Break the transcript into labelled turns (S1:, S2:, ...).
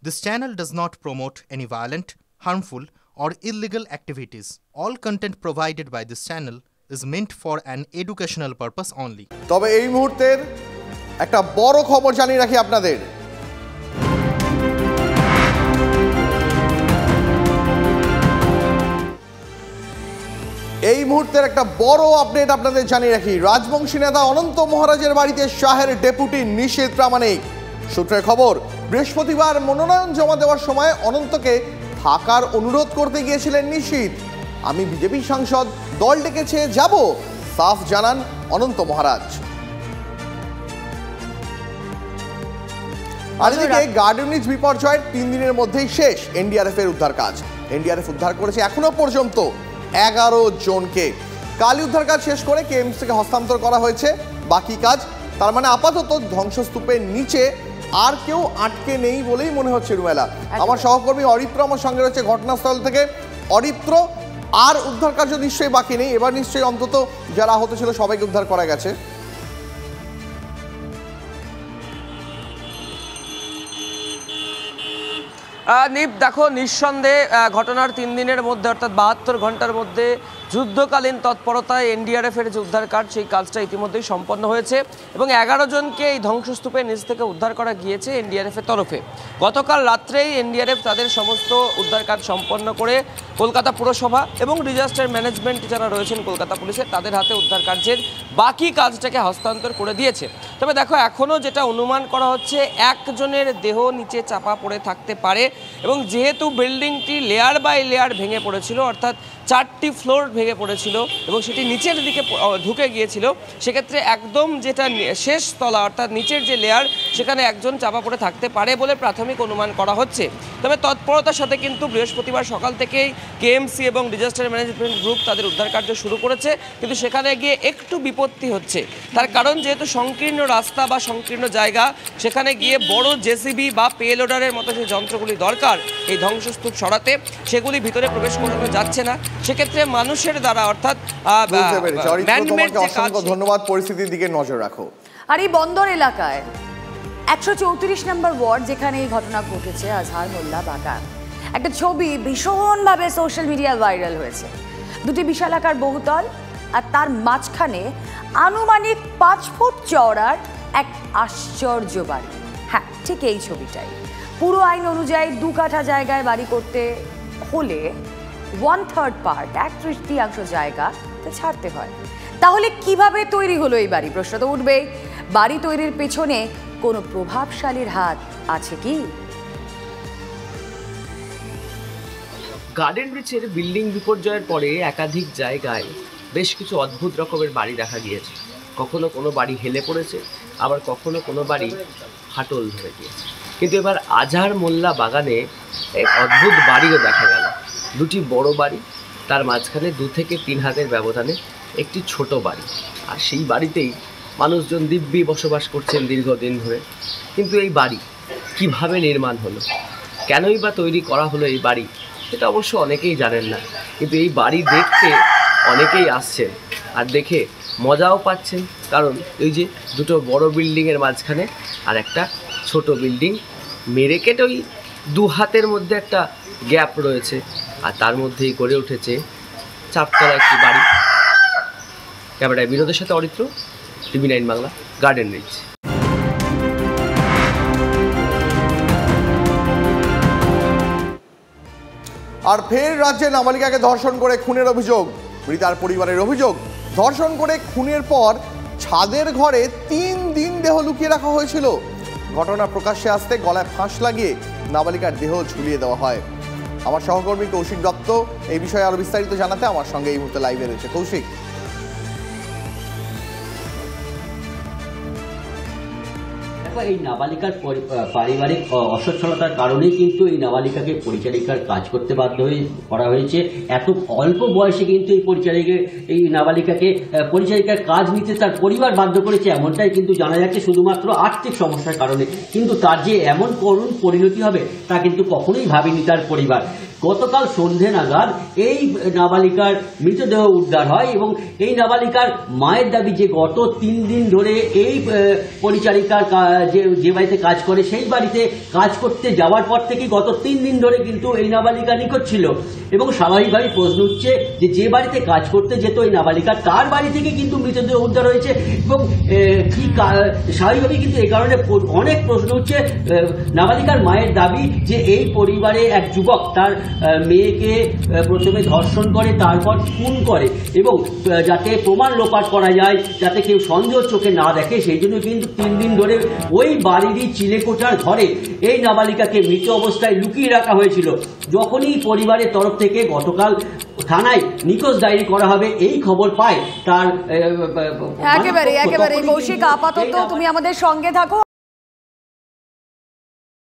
S1: This channel does not promote any violent, harmful, or illegal activities. All content provided by this channel is meant for an educational purpose only.
S2: তবে এই মুহূর্তের একটা বড় খবর জানিয়ে রাখি আপনাদের। এই মুহূর্তের একটা বড় আপডেট আপনাদের জানিয়ে রাখি। রাজবংশী নেতা অনন্ত মহারাজের বাড়িতে শাহের ডেপুটি নিশীথ প্রামাণিক। সূত্রের খবর, বৃহস্পতিবার মনোনয়ন জমা দেওয়ার সময় অনন্তকে থাকার অনুরোধ করতে গিয়েছিলেন নিশীথ। আমি বিজেপি সাংসদ, দল ডেকেছে যাব, সাফ জানান অনন্ত মহারাজ। আর এদিকে গার্ডেনিজ বিপর্যয়ের 3 দিনের মধ্যেই শেষ এনডিআরএফ এর উদ্ধার কাজ। এনডিআরএফ উদ্ধার করেছে এখনো পর্যন্ত 11 জনকে। কালই উদ্ধার কাজ শেষ করে কেএমস থেকে হস্তান্তর করা হয়েছে বাকি কাজ। তার মানে আপাতত ধ্বংসস্তূপের নিচে আর কেউ আটকে নেই বলেই মনে হচ্ছে। রুমেলা, আমার সহকর্মী অরিত্র আমার সঙ্গে রয়েছে ঘটনাস্থল থেকে। অরিত্র, আর উদ্ধার কার্য নিশ্চয়ই বাকি নেই, এবার নিশ্চয়ই অন্তত যারা আহত ছিল সবাইকে উদ্ধার করা গেছে।
S3: নিপ, দেখো, নিঃসন্দেহে ঘটনার 3 দিনের মধ্যে অর্থাৎ 72 ঘন্টার মধ্যে যুদ্ধকালীন তৎপরতায় এনডিআরএফের যে উদ্ধার কাজ, সেই কাজটা ইতিমধ্যেই সম্পন্ন হয়েছে এবং 11 জনকে এই ধ্বংসস্তূপের নিচ থেকে উদ্ধার করা গিয়েছে এনডিআরএফের তরফে। গতকাল রাত্রেই এনডিআরএফ তাদের সমস্ত উদ্ধার কাজ সম্পন্ন করে কলকাতা পুরসভা এবং ডিজাস্টার ম্যানেজমেন্ট যারা রয়েছেন কলকাতা পুলিশের, তাদের হাতে উদ্ধার কার্যের বাকি কাজটাকে হস্তান্তর করে দিয়েছে। তবে দেখো, এখনও যেটা অনুমান করা হচ্ছে, একজনের দেহ নিচে চাপা পড়ে থাকতে পারে এবং যেহেতু বিল্ডিংটি লেয়ার বাই লেয়ার ভেঙে পড়েছিল, অর্থাৎ 4টি ফ্লোর ভেঙে পড়েছিল এবং সেটি নিচের দিকে ঢুকে গিয়েছিল, সেক্ষেত্রে একদম যেটা শেষ তলা অর্থাৎ নিচের যে লেয়ার, সেখানে একজন চাপা পড়ে থাকতে পারে বলে প্রাথমিক অনুমান করা হচ্ছে। তবে তৎপরতার সাথে কিন্তু বৃহস্পতিবার সকাল থেকেই কেএমসি এবং ডিজাস্টার ম্যানেজমেন্ট গ্রুপ তাদের উদ্ধার কার্য শুরু করেছে, কিন্তু সেখানে গিয়ে একটু বিপত্তি হচ্ছে। তার কারণ, যেহেতু সংকীর্ণ রাস্তা বা সংকীর্ণ জায়গা, সেখানে গিয়ে বড় জেসিবি বা পেলোডারের মতো যে যন্ত্রগুলি দরকার এই ধ্বংসস্তূপ সরাতে, সেগুলি ভিতরে প্রবেশ করানো যাচ্ছে না। সেক্ষেত্রে মানুষের দ্বারা অর্থাৎ
S2: ধন্যবাদ, পরিস্থিতির দিকে নজর রাখো।
S4: আর এই বন্দর এলাকায় 134 নম্বর ওয়ার্ড, যেখানে এই ঘটনা ঘটেছে, আজহার মোল্লা বাগান, একটা ছবি ভীষণভাবে সোশ্যাল মিডিয়ায় ভাইরাল হয়েছে। 2টি বিশালাকার বহুতল আর তার মাঝখানে আনুমানিক 5 ফুট চওড়ার এক আশ্চর্য বাড়ি। হ্যাঁ, ঠিক এই ছবিটাই। পুরো আইন অনুযায়ী 2 কাঠা জায়গায় বাড়ি করতে হলে 1/3 পার্ট 1/3 জায়গাতে ছাড়তে হয়। তাহলে কিভাবে তৈরি হলো এই বাড়ি? প্রশ্ন তো উঠবেই। বাড়ি তৈরির পেছনে কোনো প্রভাবশালীর হাত আছে কি?
S5: গার্ডেন ব্রিজের বিল্ডিং বিপর্যয়ের পরে একাধিক জায়গায় বেশ কিছু অদ্ভুত রকমের বাড়ি দেখা গিয়েছে। কখনো কোনো বাড়ি হেলে পড়েছে, আবার কখনো কোনো বাড়ি ফাটল ধরে গিয়েছে। কিন্তু এবার আজহার মোল্লা বাগানে এক অদ্ভুত বাড়িও দেখা গেল। 2টি বড় বাড়ি, তার মাঝখানে 2 থেকে 3 হাতের ব্যবধানে একটি ছোট বাড়ি। আর সেই বাড়িতেই মানুষজন দিব্যি বসবাস করছেন দীর্ঘদিন ধরে। কিন্তু এই বাড়ি কিভাবে নির্মাণ হলো, কেনই বা তৈরি করা হলো এই বাড়ি, সেটা অবশ্য অনেকেই জানেন না। কিন্তু এই বাড়ি দেখতে অনেকেই আসছেন আর দেখে মজাও পাচ্ছেন, কারণ এই যে 2টো বড় বিল্ডিংয়ের মাঝখানে আর একটা ছোট বিল্ডিং, মেরে কেটে ওই 2 হাতের মধ্যে একটা গ্যাপ রয়েছে, আর তার মধ্যেই গড়ে উঠেছে 4তলা একটি বাড়ি। ক্যামেরায় বিনোদের সাথে Aritra, TV9 Bangla, garden bridge.
S2: আর ফের রাজ্যে নাবালিকাকে ধর্ষণ করে খুনের অভিযোগ। মৃতার পরিবারের অভিযোগ, ধর্ষণ করে খুনের পর ছাদের ঘরে 3 দিন দেহ লুকিয়ে রাখা হয়েছিল। ঘটনা প্রকাশ্যে আসতে গলায় ফাঁস লাগিয়ে নাবালিকার দেহ ঝুলিয়ে দেওয়া হয়। আমার সহকর্মী কৌশিক দত্ত এই বিষয়ে আরো বিস্তারিত জানাতে আমার সঙ্গে এই মুহূর্তে লাইভে রয়েছে। কৌশিক,
S6: এই নাবালিকার পারিবারিক অসচ্ছলতার কারণেই কিন্তু এই নাবালিকাকে পরিচারিকার কাজ করতে বাধ্য করা হয়েছে। এত অল্প বয়সে কিন্তু এই নাবালিকাকে পরিচারিকার কাজ নিতে তার পরিবার বাধ্য করেছে, এমনটাই কিন্তু জানা যাচ্ছে, শুধুমাত্র আর্থিক সমস্যার কারণে। কিন্তু তার যে এমন করুণ পরিণতি হবে তা কিন্তু কখনোই ভাবেনি তার পরিবার। গতকাল সন্ধে নাগাদ এই নাবালিকার মৃতদেহ উদ্ধার হয় এবং এই নাবালিকার মায়ের দাবি যে গত 3 দিন ধরে এই পরিচারিকার যে বাড়িতে কাজ করে সেই বাড়িতে কাজ করতে যাওয়ার পর থেকে গত 3 দিন ধরে কিন্তু এই নাবালিকা নিখোঁজ ছিল এবং স্বাভাবিকভাবে প্রশ্ন উঠছে যে বাড়িতে কাজ করতে যেত এই নাবালিকা তার বাড়ি থেকে কিন্তু মৃতদেহ উদ্ধার হয়েছে এবং কি স্বাভাবিকভাবে কিন্তু এই কারণে অনেক প্রশ্ন উঠছে। নাবালিকার মায়ের দাবি যে এই পরিবারে এক যুবক তার মেয়েকে প্রথমে ধর্ষণ করে তারপর খুন করে এবং যাতে প্রমাণ লোপাট করা যায় যাতে কেউ সন্দেহ চোখে না দেখে সেই জন্য কিন্তু 3 দিন ধরে ওই বাড়িরই চিলেকোঠার ঘরে এই নাবালিকাকে মৃত অবস্থায় লুকিয়ে রাখা হয়েছিল। যখনই পরিবারের তরফ থেকে গতকাল থানায় নিখোঁজ ডায়েরি করা হবে এই খবর পায় তার
S4: একেবারে কৌশিক, আপাতত তুমি আমাদের সঙ্গে থাকো।